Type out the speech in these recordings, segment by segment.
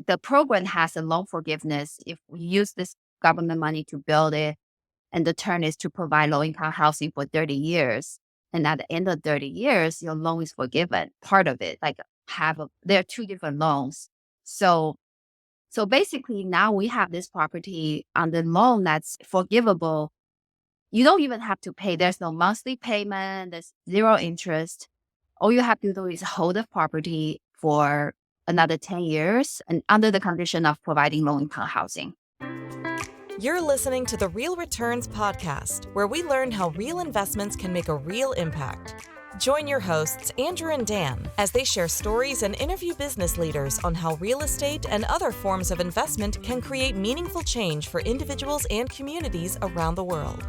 the program has a loan forgiveness. If we use this government money to build it, and the term is to provide low-income housing for 30 years. And at the end of 30 years, your loan is forgiven, part of it, like there are two different loans. So basically now we have this property on the loan that's forgivable. You don't even have to pay. There's no monthly payment. There's zero interest. All you have to do is hold the property for another 10 years and under the condition of providing low-income housing. You're listening to the Real Returns podcast, where we learn how real investments can make a real impact. Join your hosts, Andrew and Dan, as they share stories and interview business leaders on how real estate and other forms of investment can create meaningful change for individuals and communities around the world.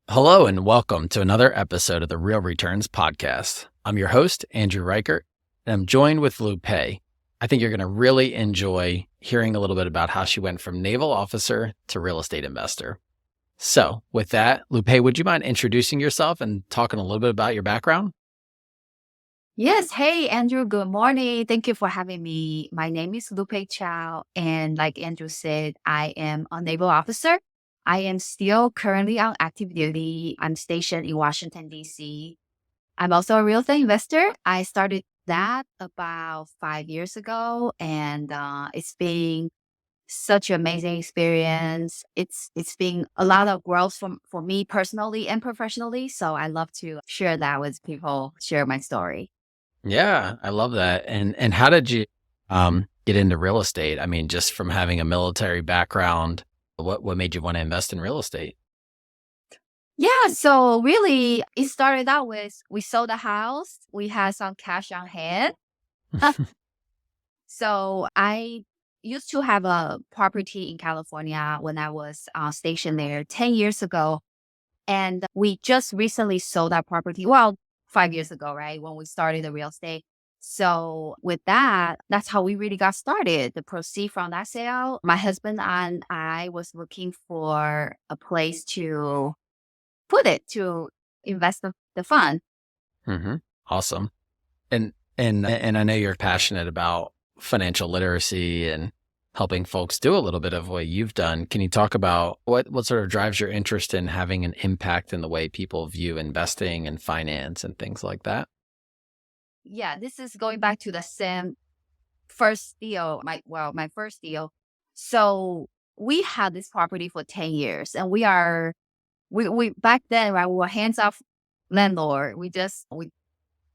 Hello and welcome to another episode of the Real Returns podcast. I'm your host, Andrew Reichert, and I'm joined with Lupei. I think you're going to really enjoy hearing a little bit about how she went from naval officer to real estate investor. So with that, Lupei, would you mind introducing yourself and talking a little bit about your background? Yes. Hey, Andrew. Good morning. Thank you for having me. My name is Lupei Chou. And like Andrew said, I am a naval officer. I am still currently on active duty. I'm stationed in Washington, D.C. I'm also a real estate investor. I started that about 5 years ago, and it's been such an amazing experience. It's been a lot of growth for me personally and professionally. So I love to share that with people, share my story. Yeah, I love that. And how did you get into real estate? I mean, just from having a military background, what made you want to invest in real estate? Yeah, so really, it started out with we sold a house. We had some cash on hand. So I used to have a property in California when I was stationed there 10 years ago. And we just recently sold that property. Well, 5 years ago, right? When we started the real estate. So with that, that's how we really got started. The proceed from that sale, my husband and I was looking for a place to put it to invest the fund. Mm-hmm. Awesome. And I know you're passionate about financial literacy and helping folks do a little bit of what you've done. Can you talk about what sort of drives your interest in having an impact in the way people view investing and finance and things like that? Yeah, this is going back to the same first deal, my first deal. So we had this property for 10 years and we back then, right, we were hands off landlord. We didn't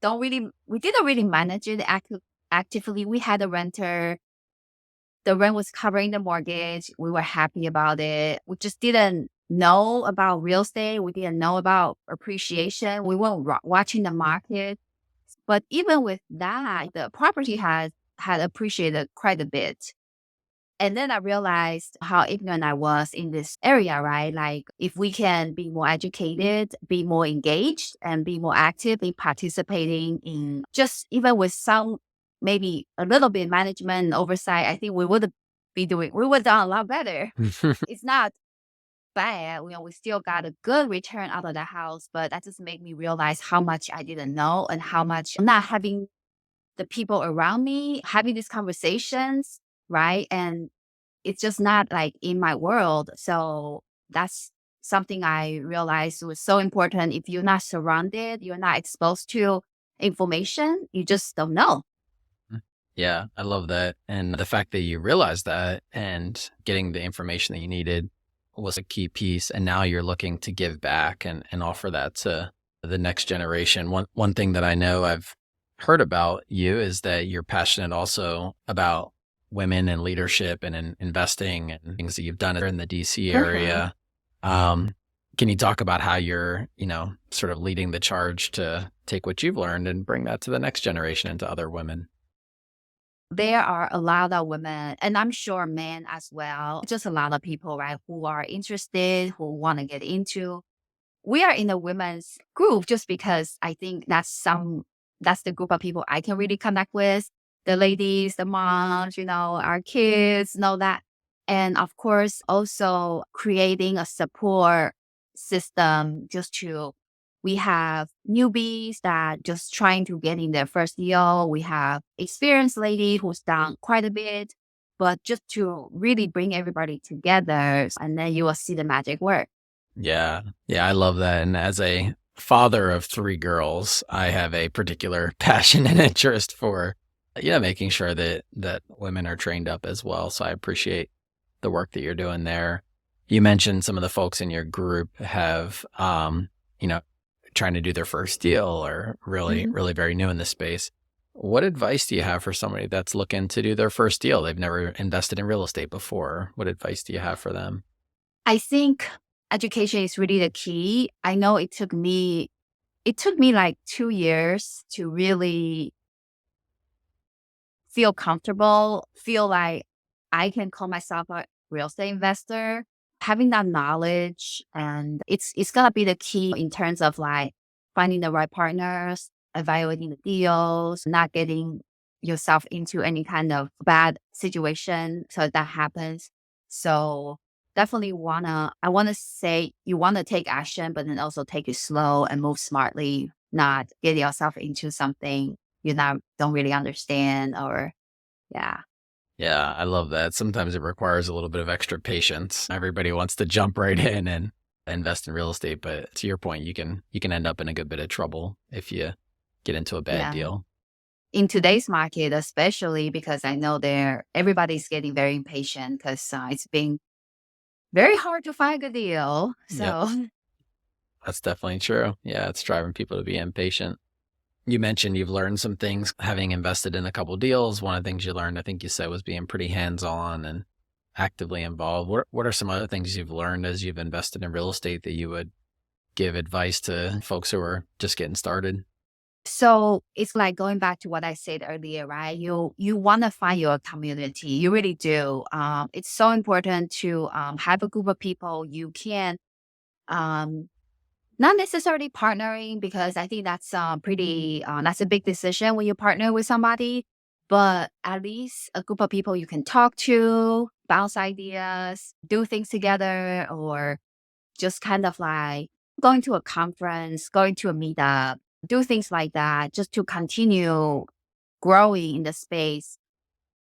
really manage it actively. We had a renter. The rent was covering the mortgage. We were happy about it. We just didn't know about real estate. We didn't know about appreciation. We weren't watching the market. But even with that, the property had appreciated quite a bit. And then I realized how ignorant I was in this area, right? Like if we can be more educated, be more engaged, and be more active in participating in just even with some, maybe a little bit management and oversight, I think we would have done a lot better. It's not bad. We still got a good return out of the house, but that just made me realize how much I didn't know and how much not having the people around me having these conversations, right? And it's just not like in my world. So that's something I realized was so important. If you're not surrounded, you're not exposed to information, you just don't know. Yeah, I love that. And the fact that you realized that and getting the information that you needed was a key piece. And now you're looking to give back and offer that to the next generation. One thing that I know I've heard about you is that you're passionate also about women and leadership and in investing and things that you've done in the DC area. Can you talk about how you're, sort of leading the charge to take what you've learned and bring that to the next generation and to other women? There are a lot of women, and I'm sure men as well, just a lot of people, right, who are interested, who want to get into. We are in the women's group just because I think that's the group of people I can really connect with. The ladies, the moms, our kids, know that. And of course, also creating a support system just to We have newbies that just trying to get in their first deal. We have experienced lady who's done quite a bit, but just to really bring everybody together, and then you will see the magic work. Yeah. Yeah, I love that. And as a father of three girls, I have a particular passion and interest for, yeah, making sure that women are trained up as well. So I appreciate the work that you're doing there. You mentioned some of the folks in your group have, you know, trying to do their first deal or really, Mhm. really very new in this space. What advice do you have for somebody that's looking to do their first deal? They've never invested in real estate before. What advice do you have for them? I think education is really the key. I know it took me like 2 years to really feel comfortable, feel like I can call myself a real estate investor. Having that knowledge, and it's gonna be the key in terms of like finding the right partners, evaluating the deals, not getting yourself into any kind of bad situation so that happens. So definitely I wanna say you wanna take action, but then also take it slow and move smartly, not get yourself into something you not don't really understand or yeah. Yeah, I love that. Sometimes it requires a little bit of extra patience. Everybody wants to jump right in and invest in real estate, but to your point, you can end up in a good bit of trouble if you get into a bad Yeah. deal. In today's market, especially because I know everybody's getting very impatient because it's been very hard to find a good deal. Yep, So that's definitely true. Yeah, it's driving people to be impatient. You mentioned you've learned some things having invested in a couple deals. One of the things you learned, I think you said, was being pretty hands-on and actively involved. What are some other things you've learned as you've invested in real estate that you would give advice to folks who are just getting started? so it's like going back to what I said earlier, right? You want to find your community. You really do. It's so important to have a group of people you can um not necessarily partnering because I think that's that's a big decision when you partner with somebody, but at least a group of people you can talk to, bounce ideas, do things together, or just kind of like going to a conference, going to a meetup, do things like that just to continue growing in the space.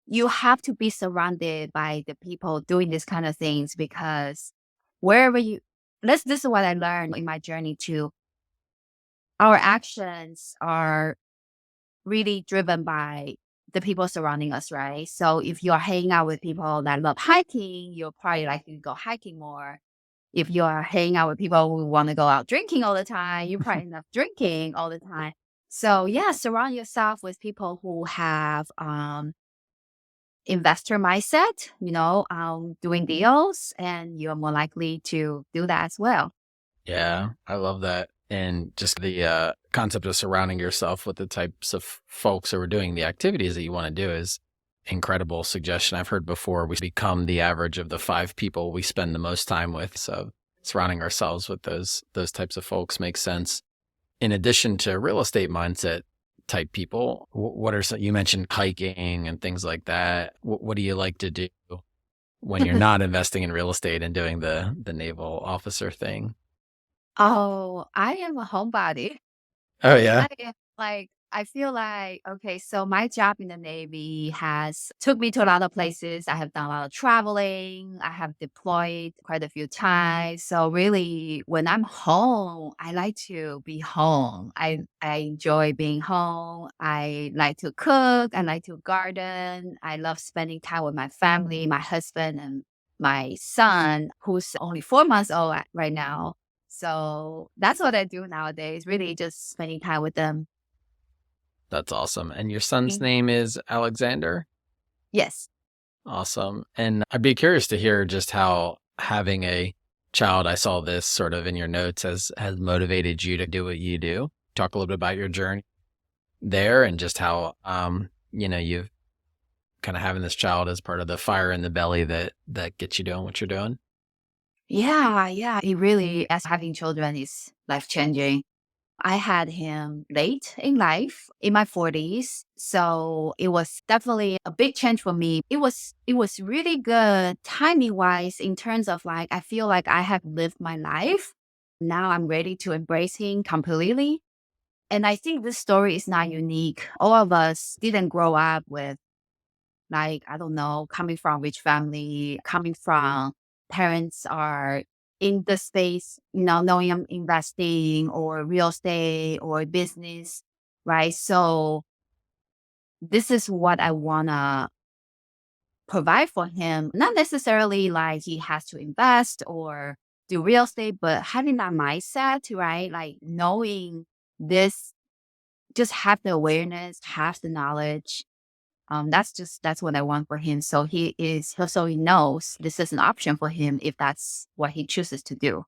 You have to be surrounded by the people doing these kind of things because wherever you this is what I learned in my journey too. Our actions are really driven by the people surrounding us, right? So if you're hanging out with people that love hiking, you're probably likely to go hiking more. If you're hanging out with people who want to go out drinking all the time, you probably end up drinking all the time. So yeah, surround yourself with people who have investor mindset, doing deals, and you're more likely to do that as well. Yeah, I love that. And just the concept of surrounding yourself with the types of folks who are doing the activities that you want to do is incredible suggestion. I've heard before we become the average of the five people we spend the most time with. So surrounding ourselves with those types of folks makes sense. In addition to real estate mindset type people, what are some, you mentioned hiking and things like that. What do you like to do when you're not investing in real estate and doing the naval officer thing? Oh, I am a homebody. Oh yeah. I am like, I feel like, okay, so my job in the Navy has took me to a lot of places. I have done a lot of traveling. I have deployed quite a few times. So really, when I'm home, I like to be home. I enjoy being home. I like to cook. I like to garden. I love spending time with my family, my husband, and my son, who's only 4 months old right now. So that's what I do nowadays, really just spending time with them. That's awesome. And your son's Mm. name is Alexander? Yes. Awesome. And I'd be curious to hear just how having a child, I saw this sort of in your notes, has motivated you to do what you do. Talk a little bit about your journey there and just how you've kind of having this child as part of the fire in the belly that gets you doing what you're doing. Yeah, yeah. It really, as having children is life changing. I had him late in life, in my 40s. So it was definitely a big change for me. It was really good timing wise in terms of like I feel like I have lived my life. Now I'm ready to embrace him completely. And I think this story is not unique. All of us didn't grow up with, like, I don't know, coming from rich family, coming from parents are in the space, knowing I'm investing or real estate or business, right? So this is what I want to provide for him. Not necessarily like he has to invest or do real estate, but having that mindset, right? Like knowing this, just have the awareness, have the knowledge. That's what I want for him. So he knows this is an option for him if that's what he chooses to do.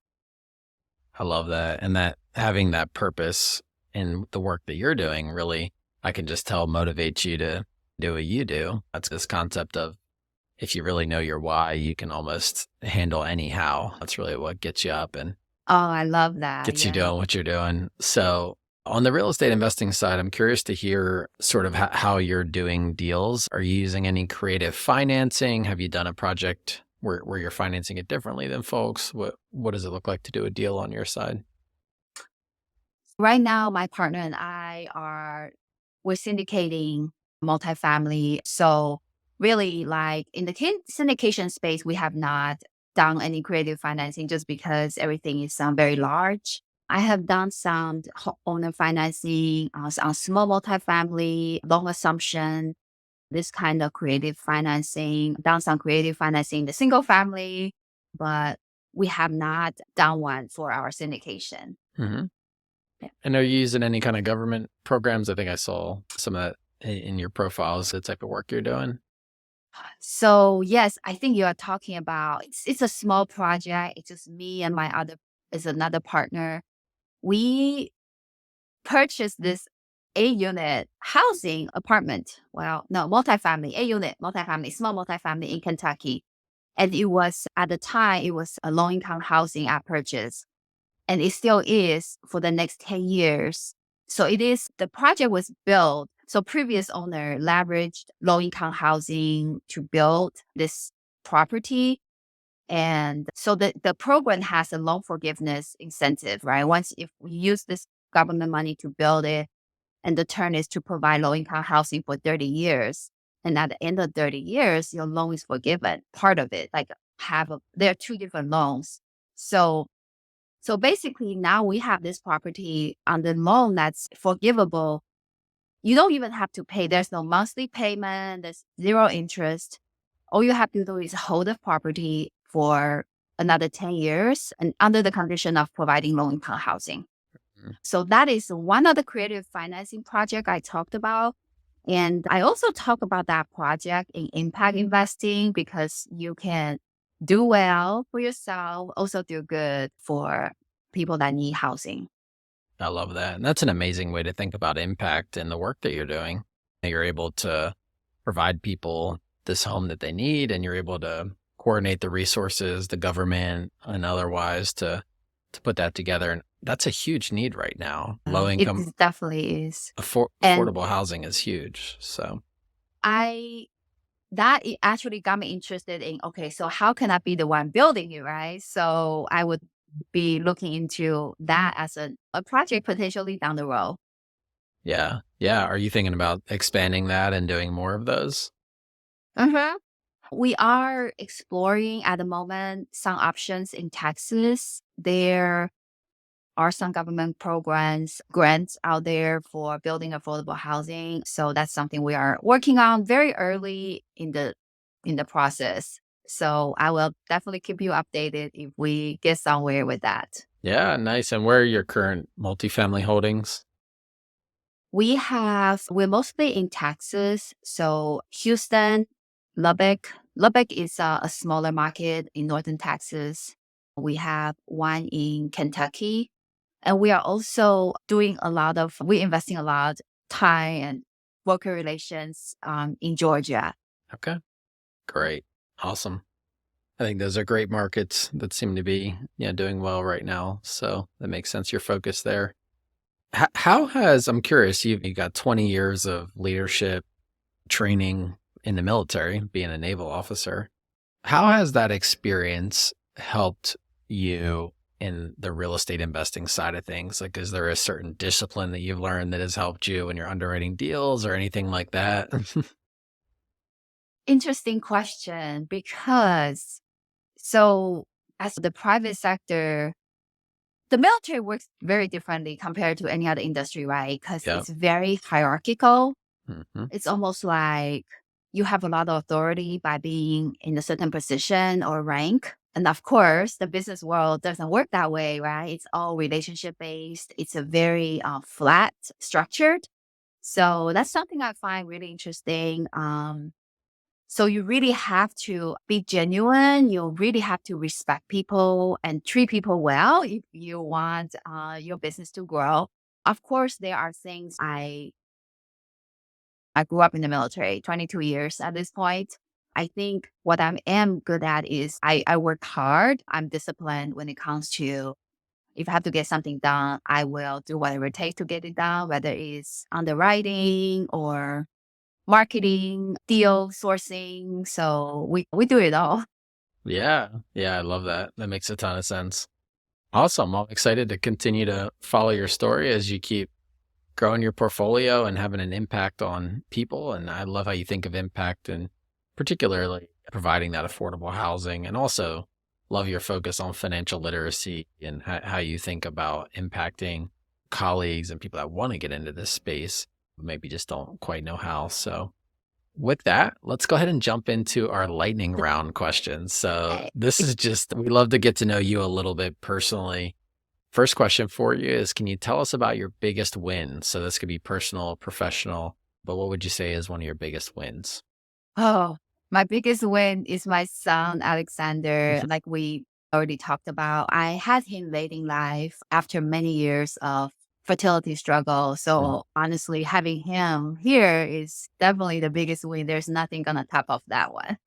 I love that. And that having that purpose in the work that you're doing really, I can just tell motivates you to do what you do. That's this concept of if you really know your why, you can almost handle any how. That's really what gets you up and Oh, I love that. gets you Yeah. doing what you're doing. So, on the real estate investing side, I'm curious to hear sort of how you're doing deals. Are you using any creative financing? Have you done a project where you're financing it differently than folks? What does it look like to do a deal on your side? Right now, my partner and we're syndicating multifamily. So really, like in the syndication space, we have not done any creative financing just because everything is very large. I have done some owner financing on small multifamily, loan assumption, this kind of creative financing, done some creative financing in the single family, but we have not done one for our syndication. Hmm. And are you using any kind of government programs? I think I saw some of that in your profiles, the type of work you're doing. So yes, I think you are talking about it's a small project. It's just me and my other is another partner. We purchased this 8-unit housing apartment. Well, no, multifamily, 8-unit multifamily, small multifamily in Kentucky. And it was at the time it was a low income housing at purchase. And it still is for the next 10 years. So the project was built. So previous owner leveraged low income housing to build this property. And so the program has a loan forgiveness incentive, right? Once if we use this government money to build it, and the term is to provide low income housing for 30 years. And at the end of 30 years, your loan is forgiven, part of it, like there are two different loans. So so basically, now we have this property on the loan that's forgivable. You don't even have to pay. There's no monthly payment. There's zero interest. All you have to do is hold the property for another 10 years and under the condition of providing low income housing. Mhm. So that is one of the creative financing project I talked about. And I also talk about that project in impact investing because you can do well for yourself, also do good for people that need housing. I love that. And that's an amazing way to think about impact in the work that you're doing. You're able to provide people this home that they need, and you're able to coordinate the resources, the government, and otherwise to put that together. And that's a huge need right now. Low It income, definitely is. And affordable housing is huge. So, I that actually got me interested in, okay, so how can I be the one building it, right? So I would be looking into that as a project potentially down the road. yeah. Yeah. Are you thinking about expanding that and doing more of those? Uh-huh. We are exploring at the moment some options in Texas. There are some government programs, grants out there for building affordable housing. So that's something we are working on very early in the process. So I will definitely keep you updated if we get somewhere with that. Yeah. Nice. And where are your current multifamily holdings? We're mostly in Texas. So Houston, Lubbock. Lubbock is a smaller market in northern Texas. We have one in Kentucky. And we are also we're investing a lot time and worker relations in Georgia. Okay. Great. Awesome. I think those are great markets that seem to be doing well right now. So that makes sense. Your focus there. I'm curious, you got 20 years of leadership training in the military, being a naval officer. How has that experience helped you in the real estate investing side of things? Like, is there a certain discipline that you've learned that has helped you when you're underwriting deals or anything like that? Interesting question because so as the private sector, the military works very differently compared to any other industry, right? Because Yeah. it's very hierarchical. Hmm. It's almost like you have a lot of authority by being in a certain position or rank. And of course, the business world doesn't work that way, right? It's all relationship based. It's a very flat structured. So that's something I find really interesting. So you really have to be genuine. You really have to respect people and treat people well if you want your business to grow. Of course, there are things I grew up in the military, 22 years at this point. I think what I am good at is I work hard. I'm disciplined when it comes to if I have to get something done, I will do whatever it takes to get it done, whether it's underwriting or marketing, deal sourcing. So we do it all. Yeah. Yeah. I love that. That makes a ton of sense. Awesome. I'm excited to continue to follow your story as you keep growing your portfolio and having an impact on people. And I love how you think of impact and particularly providing that affordable housing, and also love your focus on financial literacy and how you think about impacting colleagues and people that want to get into this space, but maybe just don't quite know how. So with that, let's go ahead and jump into our lightning round questions. So Okay. this is just, we love to get to know you a little bit personally. First question for you is, can you tell us about your biggest win? So this could be personal, professional, but what would you say is one of your biggest wins? Oh, my biggest win is my son, Alexander. Like we already talked about, I had him late in life after many years of fertility struggle. Mhm. So honestly, having him here is definitely the biggest win. There's nothing gonna top off that one.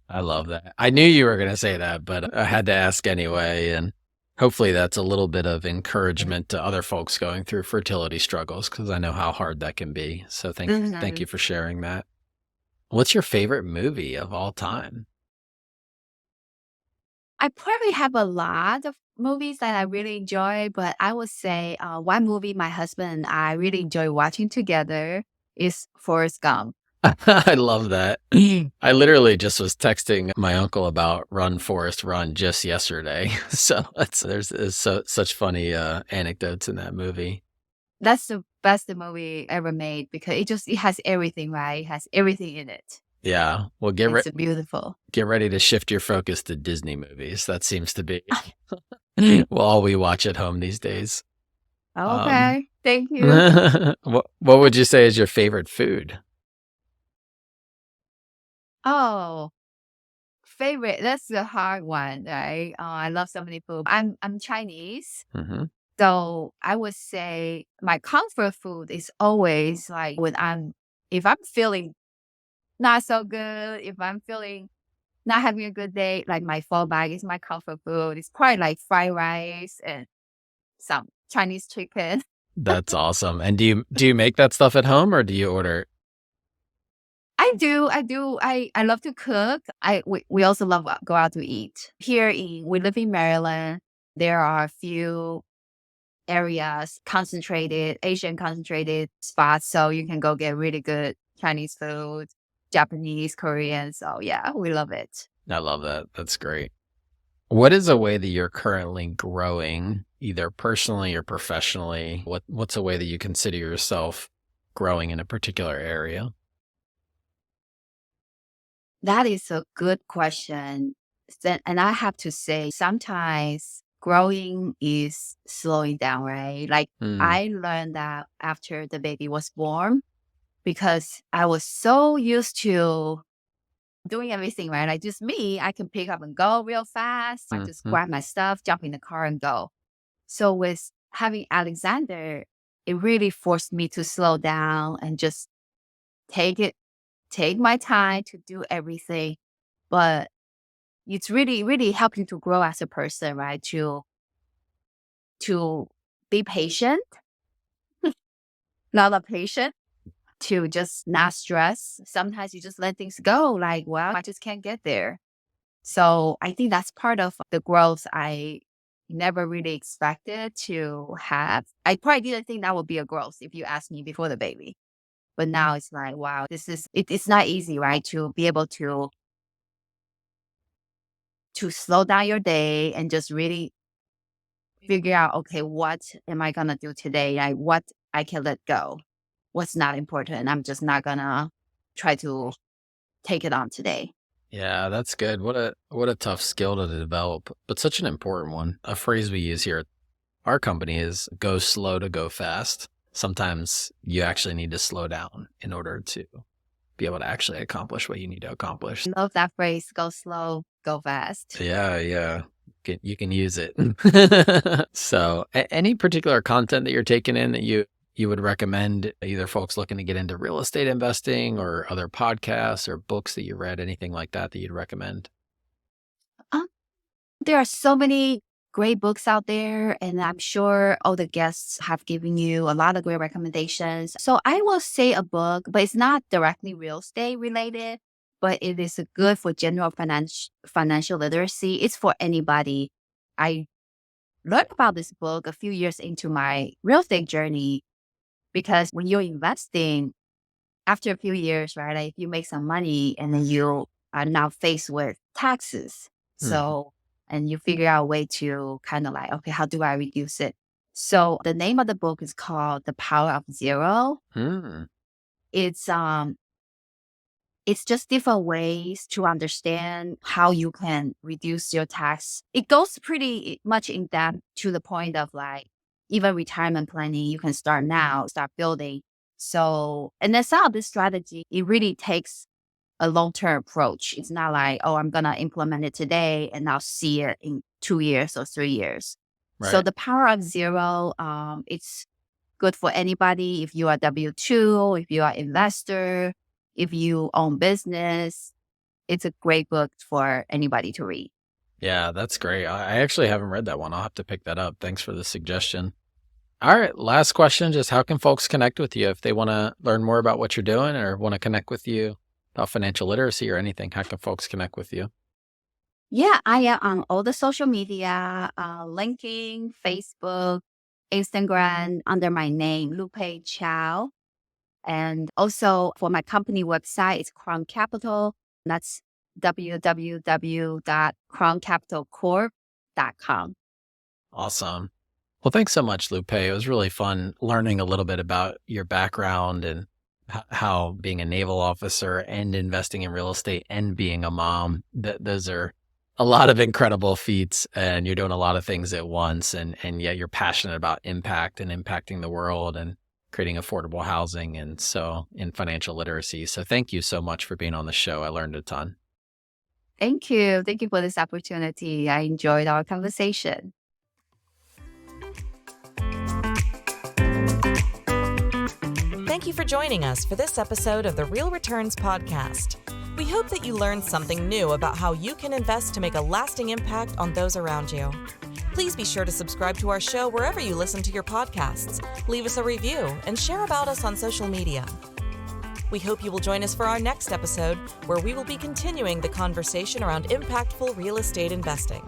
I love that. I knew you were going to say that, but I had to ask anyway. And hopefully that's a little bit of encouragement to other folks going through fertility struggles, because I know how hard that can be. So thank Mhm. you for sharing that. What's your favorite movie of all time? I probably have a lot of movies that I really enjoy, but I would say one movie my husband and I really enjoy watching together is Forrest Gump. I love that. I literally just was texting my uncle about Run Forest Run just yesterday. So there's such funny anecdotes in that movie. That's the best movie ever made because it has everything, right? It has everything in it. Yeah. Well, It's beautiful. get ready to shift your focus to Disney movies. That seems to be well, all we watch at home these days. Um, Okay. Thank you. what would you say is your favorite food? Oh, favorite. That's a hard one, right? I love so many food. I'm Chinese. Hmm. So I would say my comfort food is always like when if I'm feeling not so good, if I'm feeling not having a good day, like my fallback is my comfort food. It's probably like fried rice and some Chinese chicken. That's awesome. And do you make that stuff at home or do you order? I do. I love to cook. We also love go out to eat. We live in Maryland. There are a few areas concentrated, Asian concentrated spots. So you can go get really good Chinese food, Japanese, Korean. So yeah, we love it. I love that. That's great. What is a way that you're currently growing, either personally or professionally? What's a way that you consider yourself growing in a particular area? That is a good question. And I have to say, sometimes growing is slowing down, right? Like Mm, I learned that after the baby was born because I was so used to doing everything, right? Like just me, I can pick up and go real fast. I just mhm. grab my stuff, jump in the car and go. So with having Alexander, it really forced me to slow down and just take it, take my time to do everything. But it's really, really helping to grow as a person, right? To be patient, lot of patience, to just not stress. Sometimes you just let things go, like, well, I just can't get there. So I think that's part of the growth I never really expected to have. I probably didn't think that would be a growth if you asked me before the baby. But now it's like, wow, it's not easy, right? To be able to slow down your day and just really figure out, okay, what am I gonna do today? Like what I can let go, what's not important. I'm just not gonna try to take it on today. Yeah, that's good. What a tough skill to develop, but such an important one. A phrase we use here at our company is go slow to go fast. Sometimes you actually need to slow down in order to be able to actually accomplish what you need to accomplish. Love that phrase, go slow, go fast. Yeah, yeah. You can use it. So, any particular content that you're taking in that you would recommend either folks looking to get into real estate investing or other podcasts or books that you read, anything like that that you'd recommend? Um, there are so many great books out there, and I'm sure all the guests have given you a lot of great recommendations. So I will say a book, but it's not directly real estate related, but it is good for general financial literacy. It's for anybody. I learned about this book a few years into my real estate journey because when you're investing, after a few years, right, like if you make some money and then you are now faced with taxes. Hmm. So, and you figure out a way to kind of like, okay, how do I reduce it? So the name of the book is called The Power of Zero. Hmm. It's it's just different ways to understand how you can reduce your tax. It goes pretty much in depth to the point of like even retirement planning, you can start now, start building. So, and then some of this strategy, it really takes a long-term approach. It's not like, oh, I'm going to implement it today and I'll see it in 2 years or 3 years. So Right. the power of zero, it's good for anybody. If you are W-2, if you are investor, if you own business, it's a great book for anybody to read. Yeah, that's great. I actually haven't read that one. I'll have to pick that up. Thanks for the suggestion. All right, last question, just how can folks connect with you if they want to learn more about what you're doing or want to connect with you about financial literacy or anything? How can folks connect with you? Yeah, I am on all the social media, LinkedIn, Facebook, Instagram, under my name, Lupei Chou. And also for my company website, it's Crown Capital. That's www.crowncapitalcorp.com. Awesome. Well, thanks so much, Lupe. It was really fun learning a little bit about your background and how being a naval officer and investing in real estate and being a mom, those are a lot of incredible feats and you're doing a lot of things at once. And yet you're passionate about impact and impacting the world and creating affordable housing and so in financial literacy. So thank you so much for being on the show. I learned a ton. Thank you. Thank you for this opportunity. I enjoyed our conversation. Thank you for joining us for this episode of the Real Returns Podcast. We hope that you learned something new about how you can invest to make a lasting impact on those around you. Please be sure to subscribe to our show wherever you listen to your podcasts, leave us a review, and share about us on social media. We hope you will join us for our next episode, where we will be continuing the conversation around impactful real estate investing.